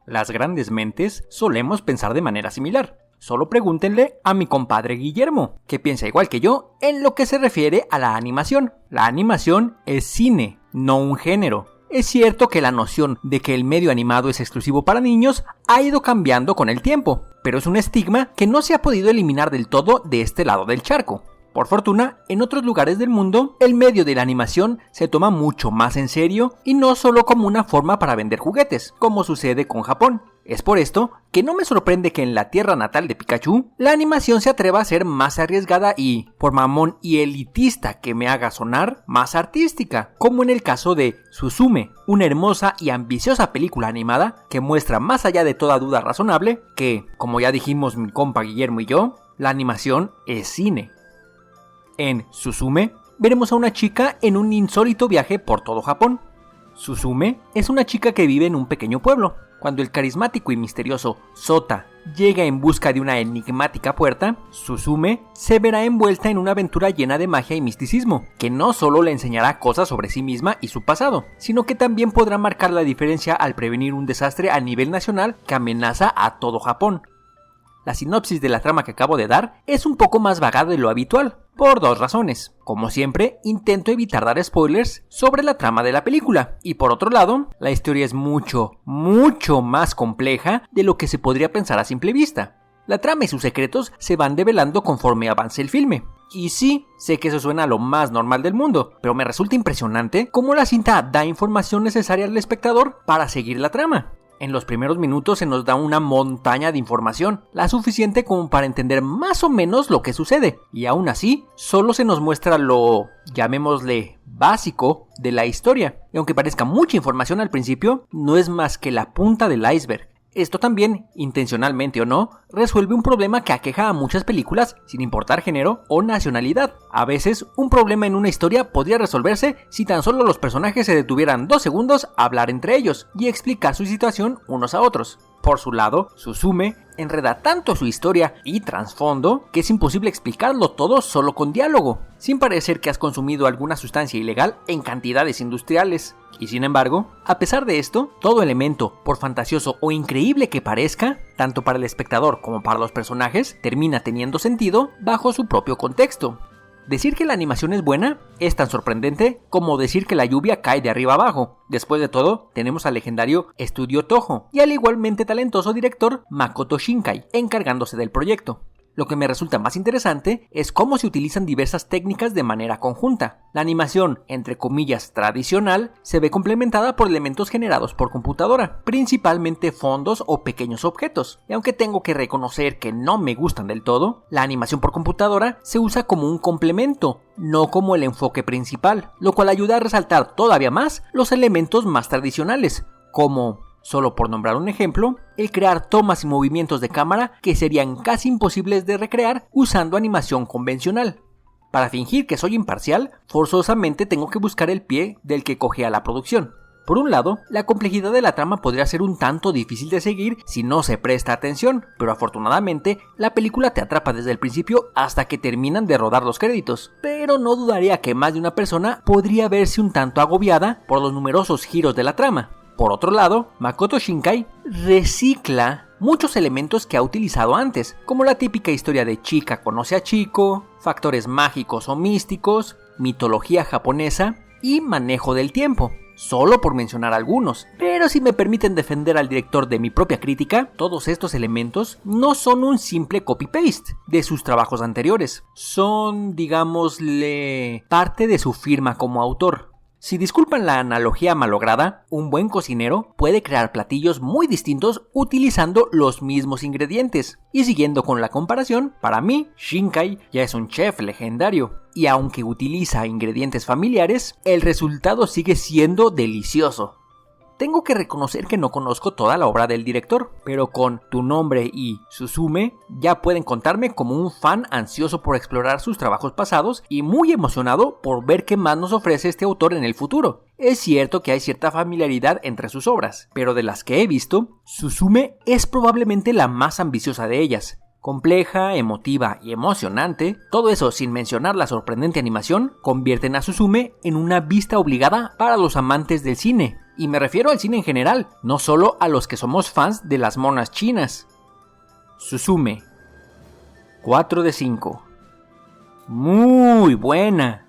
Las grandes mentes solemos pensar de manera similar. Solo pregúntenle a mi compadre Guillermo, que piensa igual que yo en lo que se refiere a la animación. La animación es cine, no un género. Es cierto que la noción de que el medio animado es exclusivo para niños ha ido cambiando con el tiempo, pero es un estigma que no se ha podido eliminar del todo de este lado del charco. Por fortuna, en otros lugares del mundo, el medio de la animación se toma mucho más en serio y no solo como una forma para vender juguetes, como sucede con Japón. Es por esto que no me sorprende que en la tierra natal de Pikachu, la animación se atreva a ser más arriesgada y, por mamón y elitista que me haga sonar, más artística, como en el caso de Suzume, una hermosa y ambiciosa película animada que muestra más allá de toda duda razonable que, como ya dijimos mi compa Guillermo y yo, la animación es cine. En Suzume, veremos a una chica en un insólito viaje por todo Japón. Suzume es una chica que vive en un pequeño pueblo. Cuando el carismático y misterioso Sota llega en busca de una enigmática puerta, Suzume se verá envuelta en una aventura llena de magia y misticismo, que no solo le enseñará cosas sobre sí misma y su pasado, sino que también podrá marcar la diferencia al prevenir un desastre a nivel nacional que amenaza a todo Japón. La sinopsis de la trama que acabo de dar es un poco más vaga de lo habitual, por dos razones. Como siempre, intento evitar dar spoilers sobre la trama de la película, y por otro lado, la historia es mucho más compleja de lo que se podría pensar a simple vista. La trama y sus secretos se van develando conforme avance el filme. Y sí, sé que eso suena a lo más normal del mundo, pero me resulta impresionante cómo la cinta da información necesaria al espectador para seguir la trama. En los primeros minutos se nos da una montaña de información, la suficiente como para entender más o menos lo que sucede, y aún así, solo se nos muestra lo, llamémosle, básico de la historia, y aunque parezca mucha información al principio, no es más que la punta del iceberg. Esto también, intencionalmente o no, resuelve un problema que aqueja a muchas películas sin importar género o nacionalidad. A veces, un problema en una historia podría resolverse si tan solo los personajes se detuvieran 2 segundos a hablar entre ellos y explicar su situación unos a otros. Por su lado, Suzume enreda tanto su historia y trasfondo que es imposible explicarlo todo solo con diálogo, sin parecer que has consumido alguna sustancia ilegal en cantidades industriales. Y sin embargo, a pesar de esto, todo elemento, por fantasioso o increíble que parezca, tanto para el espectador como para los personajes, termina teniendo sentido bajo su propio contexto. Decir que la animación es buena es tan sorprendente como decir que la lluvia cae de arriba abajo. Después de todo, tenemos al legendario Estudio Toho y al igualmente talentoso director Makoto Shinkai encargándose del proyecto. Lo que me resulta más interesante es cómo se utilizan diversas técnicas de manera conjunta. La animación, entre comillas, tradicional, se ve complementada por elementos generados por computadora, principalmente fondos o pequeños objetos. Y aunque tengo que reconocer que no me gustan del todo, la animación por computadora se usa como un complemento, no como el enfoque principal, lo cual ayuda a resaltar todavía más los elementos más tradicionales, como, solo por nombrar un ejemplo, el crear tomas y movimientos de cámara que serían casi imposibles de recrear usando animación convencional. Para fingir que soy imparcial, forzosamente tengo que buscar el pie del que cojea la producción. Por un lado, la complejidad de la trama podría ser un tanto difícil de seguir si no se presta atención, pero afortunadamente, la película te atrapa desde el principio hasta que terminan de rodar los créditos. Pero no dudaría que más de una persona podría verse un tanto agobiada por los numerosos giros de la trama. Por otro lado, Makoto Shinkai recicla muchos elementos que ha utilizado antes, como la típica historia de chica conoce a chico, factores mágicos o místicos, mitología japonesa y manejo del tiempo, solo por mencionar algunos. Pero si me permiten defender al director de mi propia crítica, todos estos elementos no son un simple copy-paste de sus trabajos anteriores, son, digámosle, parte de su firma como autor. Si disculpan la analogía malograda, un buen cocinero puede crear platillos muy distintos utilizando los mismos ingredientes. Y siguiendo con la comparación, para mí, Shinkai ya es un chef legendario. Y aunque utiliza ingredientes familiares, el resultado sigue siendo delicioso. Tengo que reconocer que no conozco toda la obra del director, pero con Tu Nombre y Suzume ya pueden contarme como un fan ansioso por explorar sus trabajos pasados y muy emocionado por ver qué más nos ofrece este autor en el futuro. Es cierto que hay cierta familiaridad entre sus obras, pero de las que he visto, Suzume es probablemente la más ambiciosa de ellas. Compleja, emotiva y emocionante, todo eso sin mencionar la sorprendente animación, convierten a Suzume en una vista obligada para los amantes del cine. Y me refiero al cine en general, no solo a los que somos fans de las monas chinas. Suzume. 4 de 5. Muy buena.